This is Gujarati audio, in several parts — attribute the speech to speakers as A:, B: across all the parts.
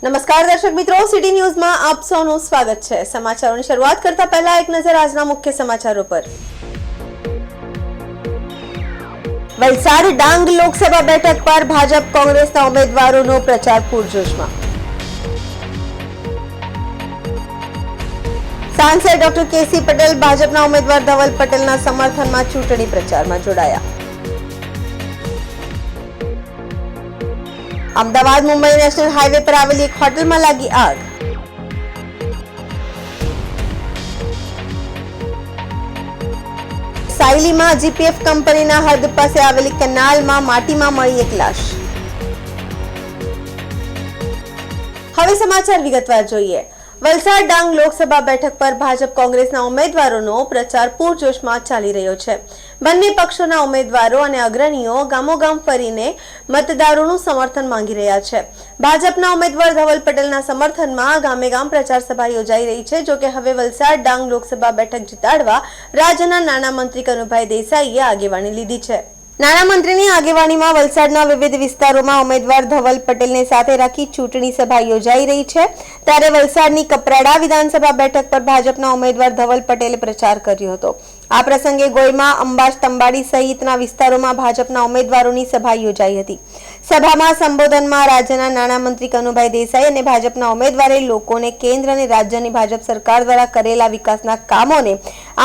A: નમસ્કાર દર્શક મિત્રો, સિટી ન્યૂઝમાં આપ સૌનું સ્વાગત છે। સમાચારોની શરૂઆત કરતા પહેલા એક નજર આજના મુખ્ય સમાચારો પર। વલસાડ ડાંગ લોકસભા બેઠક પર ભાજપ કોંગ્રેસના ઉમેદવારોનો પ્રચાર પૂરજોશમાં। સાંસદ ડોક્ટર કેસી પટેલ ભાજપના ઉમેદવાર ધવલ પટેલના સમર્થનમાં ચૂંટણી પ્રચારમાં જોડાયા। અમદાવાદ મુંબઈ નેશનલ હાઈવે પર આવેલી એક હોટલમાં લાગી આગ। સાયલીમાં જીપીએફ કંપનીના હદ પાસે આવેલી કેનાલમાં માટીમાં મળી એક લાશ। હવે સમાચાર વિગતવાર જોઈએ। વલસાડ ડાંગ લોકસભા બેઠક પર ભાજપ કોંગ્રેસના ઉમેદવારોનો પ્રચાર પૂરજોશમાં ચાલી રહ્યો છે। બંને પક્ષોના ઉમેદવારો અને અગ્રણીઓ ગામોગામ ફરીને મતદારોનું સમર્થન માંગી રહ્યા છે। ભાજપના ઉમેદવાર ધવલ પટેલના સમર્થનમાં ગામે ગામ પ્રચાર સભા યોજાઈ રહી છે। જોકે હવે વલસાડ ડાંગ લોકસભા બેઠક જીતાડવા રાજ્યના નાણામંત્રી કનુભાઈ દેસાઈએ આગેવાની લીધી છે। નાણામંત્રીની આગેવાનીમાં વલસાડના વિવિધ વિસ્તારોમાં ઉમેદવાર ધવલ પટેલને સાથે રાખી ચૂંટણી સભા યોજાઈ રહી છે। ત્યારે વલસાડની કપરાડા વિધાનસભા બેઠક પર ભાજપના ઉમેદવાર ધવલ પટેલે પ્રચાર કર્યો હતો। આ પ્રસંગે ગોયમાં અંબાજ તંબાડી સહિતના વિસ્તારોમાં ભાજપના ઉમેદવારોની સભા યોજાઈ હતી। સભામાં સંબોધનમાં રાજ્યના નાણામંત્રી કનુભાઈ દેસાઈ અને ભાજપના ઉમેદવારે લોકોને કેન્દ્ર અને રાજ્યની ભાજપ સરકાર દ્વારા કરેલા વિકાસના કામોને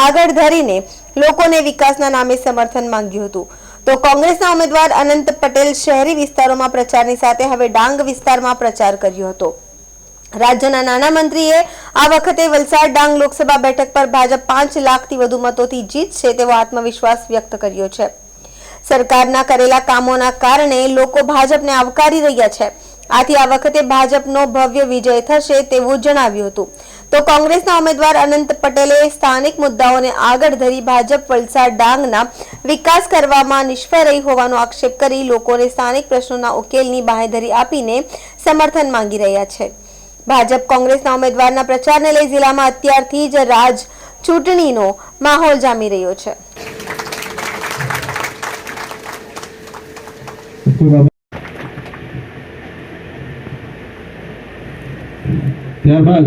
A: આગળ ધરીને લોકોને વિકાસના નામે સમર્થન માંગ્યું હતું। તો કોંગ્રેસના ઉમેદવાર અનંત પટેલ શહેરી વિસ્તારોમાં પ્રચારની સાથે હવે ડાંગ વિસ્તારમાં પ્રચાર કર્યો હતો। રાજ્યના નાણામંત્રીએ આ વખતે વલસાડ ડાંગ લોકસભા બેઠક પર ભાજપ 5 લાખથી વધુ મતોથી જીતશે તેવો આત્મવિશ્વાસ વ્યક્ત કર્યો છે। સરકારના કરેલા કામોના કારણે લોકો ભાજપને આવકારી રહ્યા છે। આથી આ વખતે ભાજપનો ભવ્ય વિજય થશે તેવું જણાવ્યું હતું। તો કોંગ્રેસના ઉમેદવાર અનંત પટેલે સ્થાનિક મુદ્દાઓને આગળ ધરી ભાજપ વલસાડ ડાંગના વિકાસ કરવામાં નિષ્ફળ રહી હોવાનો આક્ષેપ કરી લોકોને સ્થાનિક પ્રશ્નોના ઉકેલની બાંહેધરી આપીને સમર્થન માંગી રહ્યા છે। ભાજપ કોંગ્રેસના ઉમેદવારના પ્રચારને લઈ જિલ્લામાં અત્યારથી જ રાજ ચૂંટણીનો માહોલ જામી રહ્યો છે।
B: ત્યારબાદ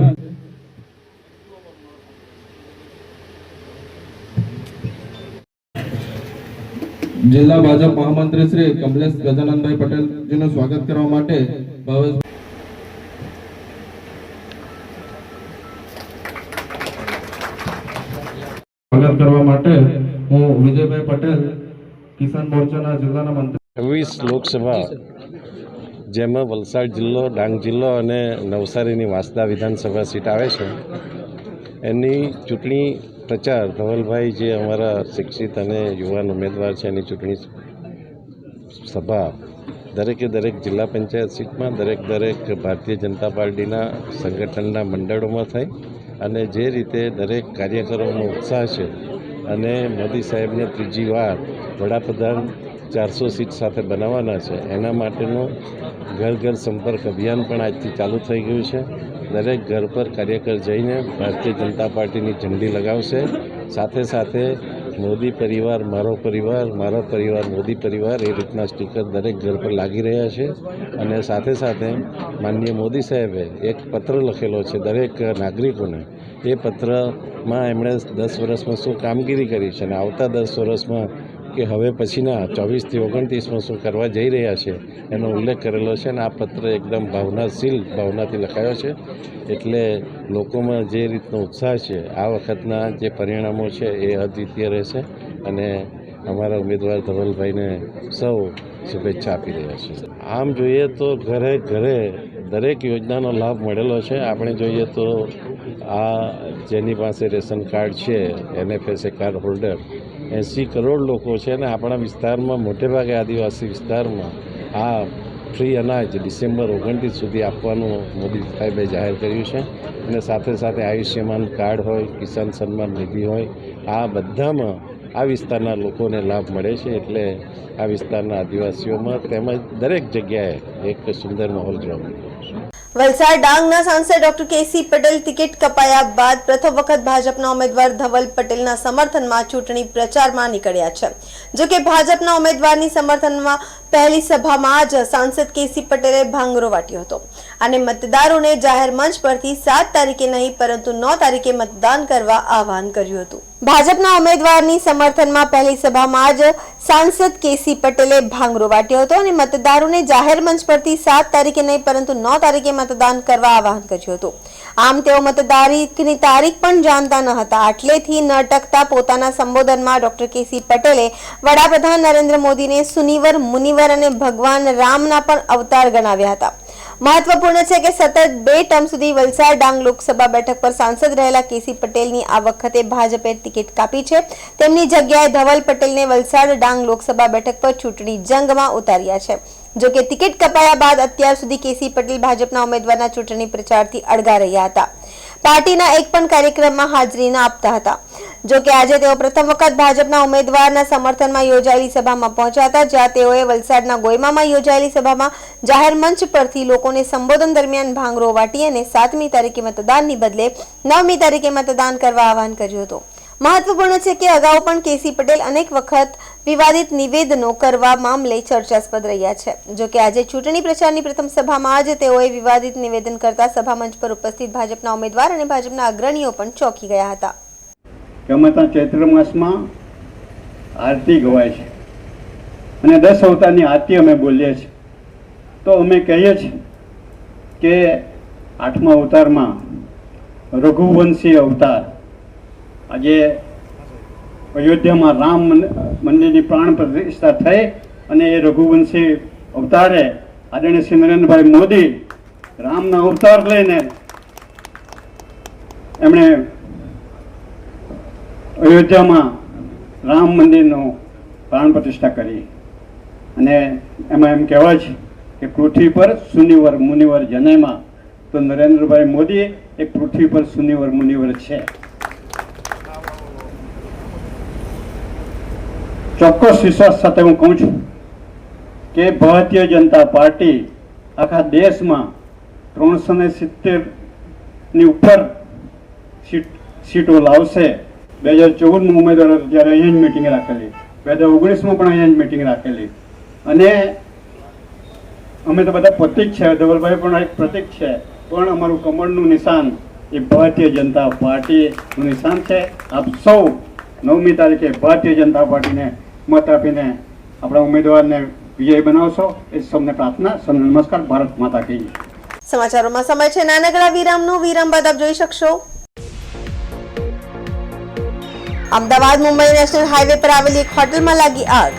B: જિલ્લા ભાજપ મહામંત્રી શ્રી કમલેશ ગજાનંદભાઈ પટેલજીનું સ્વાગત કરવા માટે હું વિજયભાઈ પટેલ કિસાન મોરચાના જિલ્લાના મંત્રી
C: 26 લોકસભા જેમાં વલસાડ જિલ્લો, ડાંગ જિલ્લો અને નવસારીની વાંસદા વિધાનસભા સીટ આવે છે એની ચૂંટણી પ્રચાર ધવલભાઈ જે અમારા શિક્ષિત અને યુવાન ઉમેદવાર છે એની ચૂંટણી સભા દરેક જિલ્લા પંચાયત સીટમાં દરેક ભારતીય જનતા પાર્ટીના સંગઠનના મંડળોમાં થઈ અને જે રીતે દરેક કાર્યકરોનો ઉત્સાહ છે અને મોદી સાહેબને ત્રીજી વાર વડાપ્રધાન 400 સીટ સાથે બનાવવાના છે એના માટેનું ઘર સંપર્ક અભિયાન પણ આજથી ચાલુ થઈ ગયું છે। દરેક ઘર પર કાર્યકર જઈને ભારતીય જનતા પાર્ટીની ઝંડી લગાવશે। સાથે મોદી પરિવાર મારો પરિવાર, મારો પરિવાર મોદી પરિવાર એ રીતના સ્ટીકર દરેક ઘર પર લાગી રહ્યા છે। અને સાથે માનનીય મોદી સાહેબે એક પત્ર લખેલો છે દરેક નાગરિકોને। એ પત્રમાં એમણે 10 વર્ષમાં શું કામગીરી કરી છે અને આવતા 10 વર્ષમાં કે હવે પછીના 24 થી 29માં શું કરવા જઈ રહ્યા છે એનો ઉલ્લેખ કરેલો છે અને આ પત્ર એકદમ ભાવનાથી લખાયો છે। એટલે લોકોમાં જે રીતનો ઉત્સાહ છે આ વખતના જે પરિણામો છે એ અદ્વિતીય રહેશે અને અમારા ઉમેદવાર ધવલભાઈને સૌ શુભેચ્છા આપી રહ્યા છે। આમ જોઈએ તો ઘરે દરેક યોજનાનો લાભ મળેલો છે। આપણે જોઈએ તો આ જેની પાસે રેશન કાર્ડ છે NFSA કાર્ડ હોલ્ડર 80 કરોડ લોકો છે અને આપણા વિસ્તારમાં મોટેભાગે આદિવાસી વિસ્તારમાં આ ફ્રી અનાજ ડિસેમ્બર 29 સુધી આપવાનું મોદી સાહેબે જાહેર કર્યું છે। અને સાથે આયુષ્યમાન કાર્ડ હોય, કિસાન સન્માન નિધિ હોય, આ બધામાં આ વિસ્તારના લોકોને લાભ મળે છે। એટલે આ વિસ્તારના આદિવાસીઓમાં તેમજ દરેક જગ્યાએ એક સુંદર માહોલ જોવા મળ્યો છે।
A: વલસાડ ડાંગના સાંસદ ડોક્ટર કેસી પટેલ ટિકિટ કપાયા બાદ પ્રથમ વખત ભાજપના ઉમેદવાર ધવલ પટેલના સમર્થનમાં ચૂંટણી પ્રચારમાં નીકળ્યા છે. જો કે ભાજપના ઉમેદવારની સમર્થનમાં પહેલી સભામાં જ સાંસદ કેસી પટેલે ભાંગરો વાટ્યો હતો અને મતદારોને જાહેર મંચ પરથી 7 તારીખે નહીં પરંતુ 9 તારીખે મતદાન કરવા આહવાન કર્યું હતું. ભાજપના ઉમેદવારની સમર્થનમાં પહેલી સભામાં જ સાંસદ કેસી પટેલે ભાંગરો વાટ્યો હતો અને મતદારોને જાહેર મંચ પરથી 7 તારીખે નહીં પરંતુ 9 તારીખે મતદાન કરવા આહવાન કર્યું હતું. આમ તેઓ મતદાનની તારીખ પણ જાણતા ન હતા. આટલેથી ન અટકતા પોતાના સંબોધનમાં ડોક્ટર કેસી પટેલે વડાપ્રધાન નરેન્દ્ર મોદીને સુનિવર, મુનિવર અને ભગવાન રામના પણ અવતાર ગણાવ્યા હતા. મહત્વપૂર્ણ છે કે સતત 2 ટર્મ સુધી વલસાડ ડાંગ લોકસભા બેઠક પર સાંસદ રહેલા કેસી પટેલની આ વખતે ભાજપે ટિકિટ કાપી છે. તેમની જગ્યાએ ધવલ પટેલને વલસાડ ડાંગ લોકસભા બેઠક પર ચૂંટણી જંગમાં ઉતાર્યા છે. જો કે ટિકિટ કપાયા બાદ અત્યાર સુધી કેસી પટેલ ભાજપના ઉમેદવારના ચૂંટણી પ્રચારથી અળગા રહ્યા હતા. પાર્ટીના એક પણ કાર્યક્રમમાં હાજરી ન આપતા હતા. જો કે આજે તેઓ પ્રથમ વખત ભાજપના ઉમેદવારના સમર્થનમાં યોજાયેલી સભામાં પહોંચ્યા હતા, જ્યાં તેઓએ વલસાડના ગોયમામાં યોજાયેલી સભામાં જાહેર મંચ પરથી લોકોને સંબોધન દરમિયાન ભાંગરો વાટી અને 7મી તારીખે મતદાનની બદલે 9મી તારીખે મતદાન કરવા આહવાન કર્યું હતું. મહત્વપૂર્ણ છે કે અગાઉ પણ કેસી પટેલ અનેક વખત વિવાદિત નિવેદનો કરવા મામલે ચર્ચાસ્પદ રહ્યા છે. જો કે આજે ચૂંટણી પ્રચારની પ્રથમ સભામાં જ તેઓએ વિવાદિત નિવેદન કરતા સભા મંચ પર ઉપસ્થિત ભાજપના ઉમેદવાર અને ભાજપના અગ્રણીઓ પણ ચોંકી ગયા હતા.
D: કે અમે ત્યાં ચૈત્ર માસમાં આરતી ગવાય છે અને 10 અવતારની આરતી અમે બોલીએ છીએ. તો અમે કહીએ છીએ કે 8મા અવતારમાં રઘુવંશી અવતાર, આજે અયોધ્યામાં રામ મંદિરની પ્રાણ પ્રતિષ્ઠા થઈ અને એ રઘુવંશી અવતારે આદરણીય શ્રી નરેન્દ્રભાઈ મોદી રામના અવતાર લઈને એમણે અયોધ્યામાં રામ મંદિરનો પ્રાણ પ્રતિષ્ઠા કરી અને એમાં એમ કહેવાય છે કે પૃથ્વી પર સુનિવર મુનિવર જનેમાં, તો નરેન્દ્રભાઈ મોદી એ પૃથ્વી પર સુનિવર મુનિવર છે. ચોક્કસ વિશ્વાસ સાથે હું કહું છું કે ભારતીય જનતા પાર્ટી આખા દેશમાં 370ની ઉપર સીટો લાવશે. 2014માં ઉમેદવાર ત્યારે અહીંયા જ મિટિંગ રાખેલી, 2019માં પણ અહીંયા જ મિટિંગ રાખેલી અને અમે તો બધા પ્રતિક છે, ધવલભાઈ પણ એક પ્રતિક છે, પણ અમારું કમળનું નિશાન એ ભારતીય જનતા પાર્ટીનું નિશાન છે. આપ સૌ 9મી તારીખે ભારતીય જનતા પાર્ટીને મત આપીને આપણા ઉમેદવારને વિજય બનાવશો એ સૌને પ્રાર્થના. સૌને નમસ્કાર. ભારત માતા કી જય.
A: સમાચારોમાં સમય છે નાનકડા વિરામનો. વિરામ બાદ આપ જોઈ શકશો અમદાવાદ મુંબઈ નેશનલ હાઈવે પર આવેલી એક હોટલમાં લાગી આગ.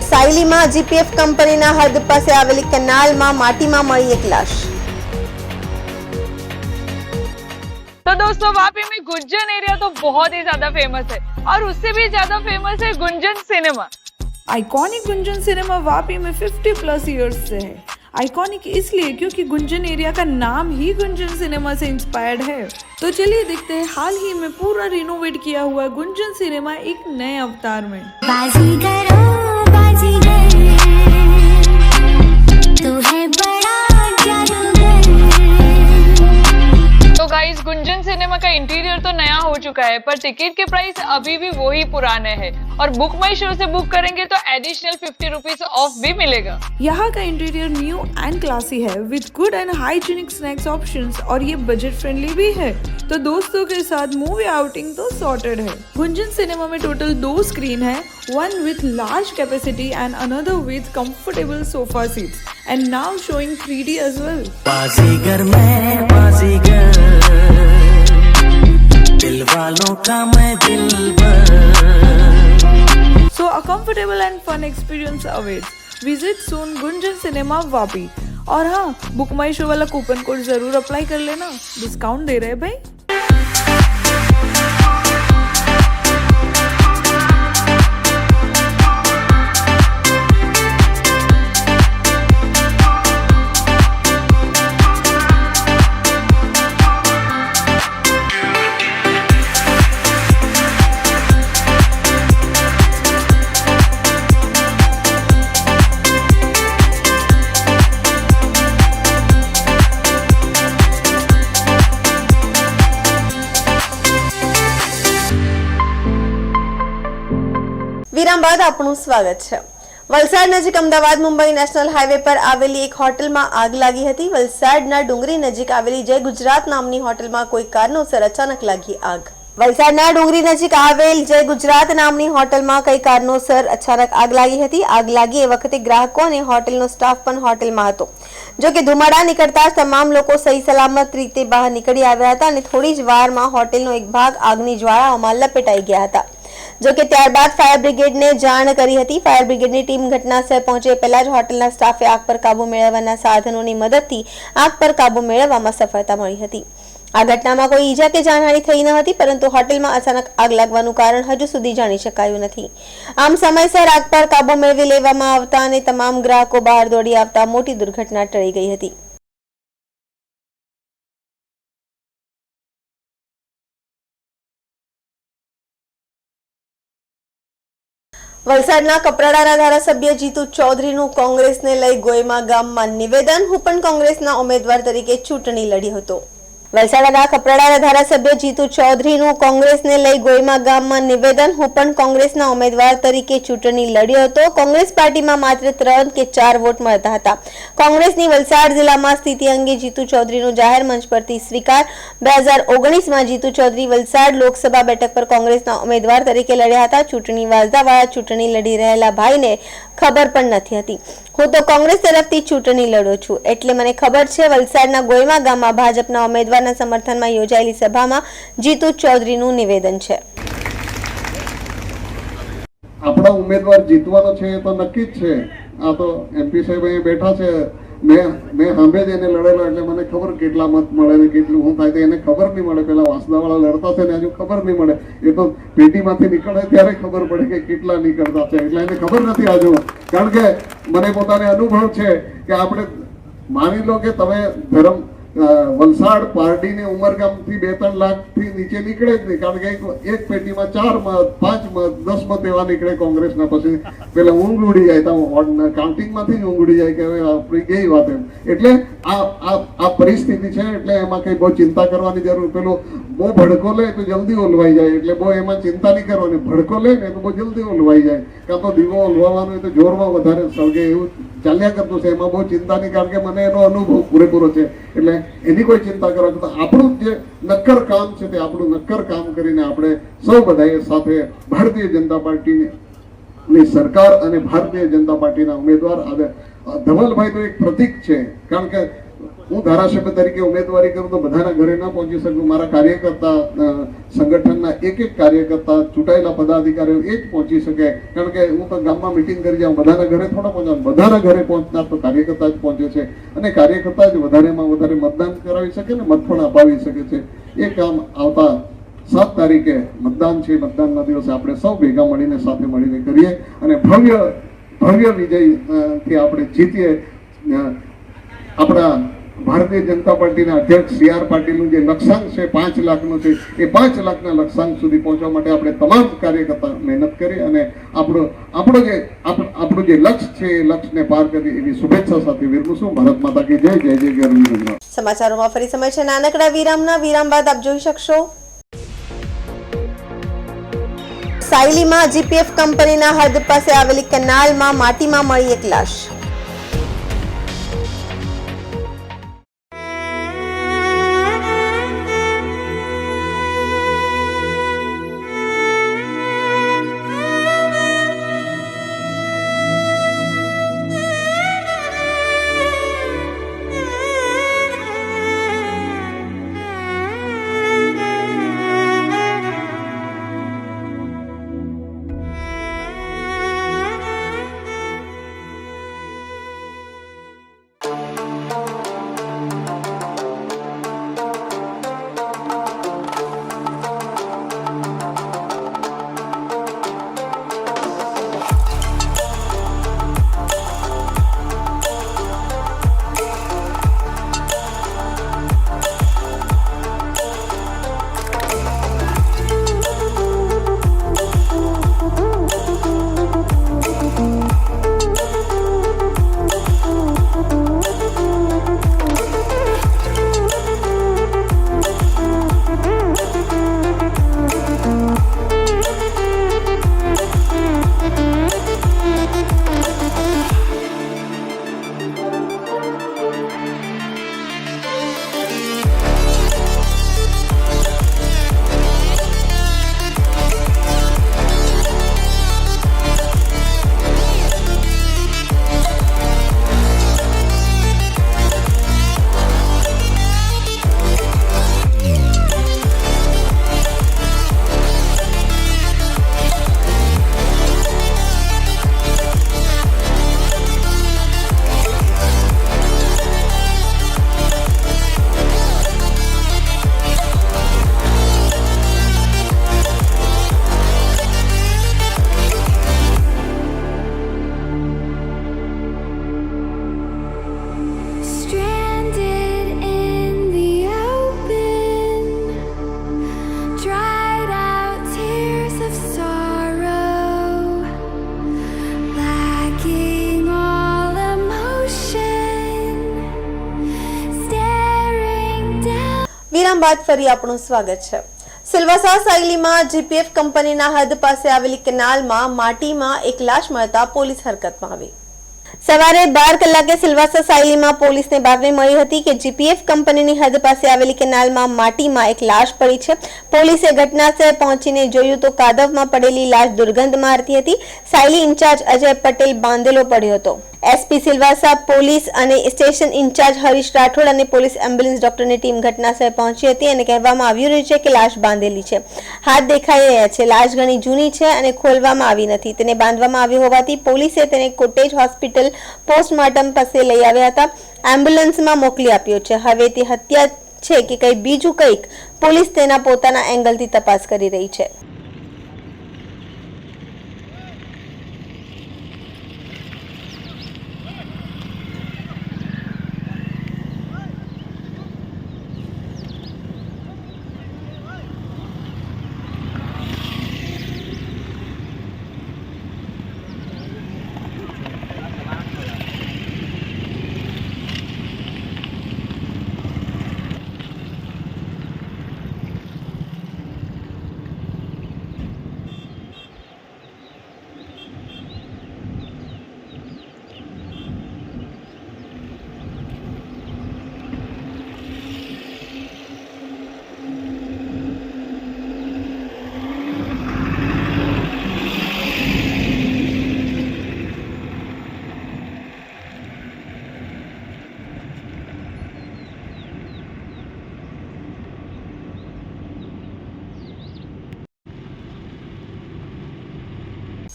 A: સાયલીમાં જીપીએફ કંપનીના હદ પાસે આવેલી કેનાલમાં માટીમાં મળી એક લાશ.
E: तो दोस्तों वापी में गुंजन एरिया तो बहुत ही ज्यादा फेमस है और उससे भी ज्यादा फेमस है Gunjan cinema.
F: Iconic Gunjan cinema Vapi में 50+ ईयर्स से है. आइकॉनिक इसलिए क्योंकि गुंजन एरिया का नाम ही गुंजन सिनेमा से इंस्पायर्ड है. तो चलिए देखते हैं हाल ही में पूरा रिनोवेट किया हुआ गुंजन सिनेमा एक नए अवतार में.
G: बाजीगर तो है बड़ा जादूगर.
E: तो गाइस गुंजन सिनेमा का इंटीरियर तो नया हो चुका है पर टिकट के प्राइस अभी भी वही पुराने हैं और बुक माई शो से बुक करेंगे तो एडिशनल 50 रुपीज ऑफ भी मिलेगा.
F: यहाँ का इंटीरियर न्यू एंड क्लासी है with good and hygienic snacks options और ये बजट फ्रेंडली भी है. तो दोस्तों के साथ मूवी आउटिंग तो सॉर्टेड है. गुंजन सिनेमा में टोटल 2 स्क्रीन है, one with large capacity and another with comfortable sofa seats and now showing 3D as well.
H: बाजीगर मैं बाजीगर, दिल वालों का मैं दिलबर.
F: So a comfortable and fun experience awaits. Visit soon Gunjan cinema Vapi. और हाँ, बुक माई शो वाला कूपन कोड जरूर अप्लाई कर लेना, डिस्काउंट दे रहे हैं भाई.
A: વિરામ બાદ આપનું સ્વાગત છે. વલસાડ નજીક અમદાવાદ મુંબઈ નેશનલ હાઈવે પર આવેલી એક હોટલમાં આગ લાગી હતી. વલસાડના ડુંગરી નજીક આવેલી જય ગુજરાત નામની હોટલમાં કોઈ કારણોસર અચાનક લાગી આગ. વલસાડના ડુંગરી નજીક આવેલ જય ગુજરાત નામની હોટલમાં કઈ કારણોસર અચાનક આગ લાગી હતી. આગ લાગી એ વખતે ગ્રાહકો અને હોટલનો સ્ટાફ પણ હોટલમાં હતો. જો કે ધુમાડા નીકળતા જ તમામ લોકો સહી સલામત રીતે બહાર નીકળી આવ્યા હતા અને થોડી જ વારમાં હોટલનો એક ભાગ આગની જ્વાળાઓમાં લપેટાઈ ગયા હતા. જો કે ત્યારબાદ ફાયર બ્રિગેડને જાણ કરી હતી. ફાયર બ્રિગેડની ટીમ ઘટનાસ્થળે પહોંચે પહેલા જ હોટલના સ્ટાફે આગ પર કાબુ મેળવવાના સાધનોની મદદથી આગ પર કાબુ મેળવવામાં સફળતા મળી હતી. આ ઘટનામાં કોઈ ઈજા કે જાનહાનિ થઈ ન હતી, પરંતુ હોટલમાં અચાનક આગ લાગવાનું કારણ હજુ સુધી જાણી શકાયું નથી. આમ સમયસર આગ પર કાબુ મેળવી લેવામાં આવતા અને તમામ ગ્રાહકો બહાર દોડી આવતા મોટી દુર્ઘટના ટળી ગઈ હતી. વલસાડના કપરાડાના ધારાસભ્ય જીતુ ચૌધરીનું કોંગ્રેસને લઈ ગોયમા ગામમાં નિવેદન. હું પણ કોંગ્રેસના ઉમેદવાર તરીકે ચૂંટણી લડી હતો. વલસાડના કપરાડાના ધારાસભ્ય જીતુ ચૌધરીનું કોંગ્રેસને લઈ ગોયમા ગામમાં નિવેદન. હું પણ કોંગ્રેસના ઉમેદવાર તરીકે ચૂંટણી લડ્યો હતો. કોંગ્રેસ પાર્ટીમાં માત્ર 3 કે 4 વોટ મળતા હતા. કોંગ્રેસની વલસાડ જિલ્લામાં સ્થિતિ અંગે જીતુ ચૌધરીનો જાહેર મંચ પરથી સ્વીકાર. 2019માં જીતુ ચૌધરી વલસાડ લોકસભા બેઠક પર કોંગ્રેસના ઉમેદવાર તરીકે લડ્યા હતા. ચૂંટણી વાજદાવાળા ચૂંટણી લડી રહેલા ભાઈને ખબર પણ નથી હતી. હું તો કોંગ્રેસ તરફથી ચૂંટણી લડું છું, એટલે મને ખબર છે. વલસાડના ગોયમા ગામમાં ભાજપના ઉમેદવારના સમર્થનમાં યોજાયેલી સભામાં જીતુ ચૌધરીનું નિવેદન છે.
I: આપણા ઉમેદવાર જીતવાનો છે એ તો નક્કી જ છે. આ તો એમપી સાહેબ અહીં બેઠા છે. મેં સાંભે જ એને લડેલો, એટલે મને ખબર કેટલા મત મળે ને કેટલું શું થાય. એને ખબર નહીં મળે. પેલા વાસદાવાળા લડતા છે ને હજુ ખબર નહીં મળે. એ તો પેટીમાંથી નીકળે ત્યારે ખબર પડે કે કેટલા નીકળતા છે. એટલે એને ખબર નથી હજુ. કારણ કે મને પોતાને અનુભવ છે કે આપણે માની લો કે તમે વલસાડ પાર્ટીની ઉમરગામથી 2-3 લાખથી નીચે નીકળે જ નહીં. કારણ કે એક પેટીમાં 4 મત, 5 મત, 10 મત એવા નીકળે કોંગ્રેસના. પછી પેલા ઊંઘ ઉડી જાય, તો કાઉન્ટિંગમાંથી જ ઊંઘ ઉડી જાય કે હવે આપણી ગઈ વાત એમ. એટલે આ પરિસ્થિતિ છે. એટલે એમાં કઈ બહુ ચિંતા કરવાની જરૂર. પેલો બહુ ભડકો લે તો જલ્દી ઓલવાઈ જાય. એટલે બહુ એમાં ચિંતા નહીં કરવાની. ભડકો લે ને તો બહુ જલ્દી ઓલવાઈ જાય. કાં તો દીવો ઓલવાનો હોય તો જોરમાં વધારે સળગે. એવું ચાલ્યા કરતું છે. એમાં બહુ ચિંતા નહીં. કારણ કે મને એનો અનુભવ પૂરેપૂરો છે. એટલે એની કોઈ ચિંતા કરવા કરતા આપણું જે નક્કર કામ છે તે આપણું નક્કર કામ કરીને આપણે સૌ બધાએ સાથે ભારતીય જનતા પાર્ટીની સરકાર અને ભારતીય જનતા પાર્ટીના ઉમેદવાર ધવલભાઈ તો એક પ્રતીક છે. કારણ કે હું ધારાસભ્ય તરીકે ઉમેદવારી કરું તો બધાના ઘરે ના પહોંચી શકું. મારા કાર્યકર્તા સંગઠનના એક કાર્યકર્તા ચૂંટાયેલા પદાધિકારીઓ એ જ પહોંચી શકે. કારણ કે હું તો ગામમાં મિટિંગ કરી જાઉં, બધાના ઘરે થોડા પહોંચવાનું. બધાના ઘરે પહોંચનાર તો કાર્યકર્તા જ પહોંચે છે. અને કાર્યકર્તા જ વધારેમાં વધારે મતદાન કરાવી શકે ને મત પણ અપાવી શકે છે. એ કામ આવતા 7 તારીખે મતદાન છે. મતદાનના દિવસે આપણે સૌ ભેગા મળીને સાથે મળીને કરીએ અને ભવ્ય વિજયથી આપણે જીતીએ. આપણા ભારતીય જનતા પાર્ટીના અધ્યક્ષ CR પાટીલનું જે લક્ષ્યાંક છે 5 લાખનું છે, એ 5 લાખના લક્ષ્યાંક સુધી પહોંચવા માટે આપણે તમામ કાર્યકર્તા મહેનત કરી અને આપણું જે લક્ષ્ય છે એ લક્ષ્યને પાર કરી એવી શુભેચ્છા સાથે વિરમું. ભારત માતા કી જય. જય જય ગરવી.
A: સમાચારોમાં ફરી સમય છે નાનકડા વિરામના. વિરામ બાદ આપ જોઈ શકશો સાયલીમાં GPF કંપનીના હદ પાસે આવેલી કેનાલમાં માટીમાં મળી એક લાશ. વિરામ બાદ ફરી આપણું સ્વાગત છે। સિલવાસા સાયલીમાં જીપીએફ કંપનીના હદ પાસે આવેલી કેનાલમાં માટીમાં એક લાશ મળતા પોલીસ હરકતમાં આવી। સવારે 12 કલાકે સિલવાસા સાયલીમાં પોલીસને બાતમી મળી હતી કે જીપીએફ કંપનીની હદ પાસે આવેલી કેનાલમાં માટીમાં એક લાશ પડી છે। પોલીસે ઘટનાસ્થળે પહોંચીને જોયું તો કાદવમાં પડેલી લાશ દુર્ગંધ મારતી હતી। સાયલી ઇન્ચાર્જ અજય પટેલ બાંધેલો પડ્યો હતો। એસપી સિલવાસા પોલીસ અને સ્ટેશન ઇન્ચાર્જ હરીશ રાઠોડ અને પોલીસ એમ્બ્યુલન્સ ડોક્ટરની ટીમ ઘટનાસ્થળે પહોંચી હતી અને કહેવામાં આવી રહ્યું છે કે લાશ બાંધેલી છે। હાથ દેખાઈ રહ્યા છે। લાશ ઘણી જૂની છે અને ખોલવામાં આવી નથી। તેને બાંધવામાં આવી હોવાથી પોલીસે તેને કોટેજ હોસ્પિટલ પોસ્ટમોર્ટમ પાસે લઈ આવ્યા હતા। એમ્બ્યુલન્સમાં મોકલી આપ્યો છે। હવે તે હત્યા છે કે કંઈ બીજું કંઈક પોલીસ તેના પોતાના એંગલથી તપાસ કરી રહી છે।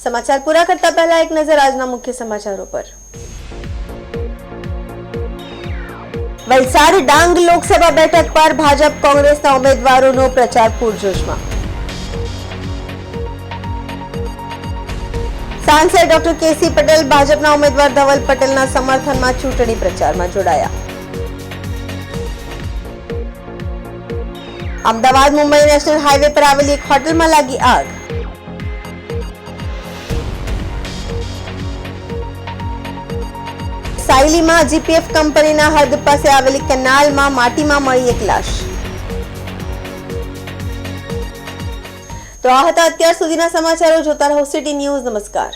A: સમાચાર પૂરા કરતા પહેલા એક નજર આજના મુખ્ય સમાચારો પર। વલસાડ ડાંગ લોકસભા બેઠક પર ભાજપ કોંગ્રેસના ઉમેદવારોનો પ્રચાર પૂરજોશમાં। સાંસદ ડોક્ટર કેસી પટેલ ભાજપના ઉમેદવાર ધવલ પટેલના સમર્થનમાં ચૂંટણી પ્રચારમાં જોડાયા। અમદાવાદ મુંબઈ નેશનલ હાઈવે પર આવેલી એક હોટલમાં લાગી આગ। સાયલીમાં જીપીએફ કંપનીના હદ પાસે આવેલી કેનાલમાં માટીમાં મળી એક લાશ। તો આ હતા અત્યાર સુધીના સમાચારો। જોતા રહો સિટી ન્યૂઝ। નમસ્કાર।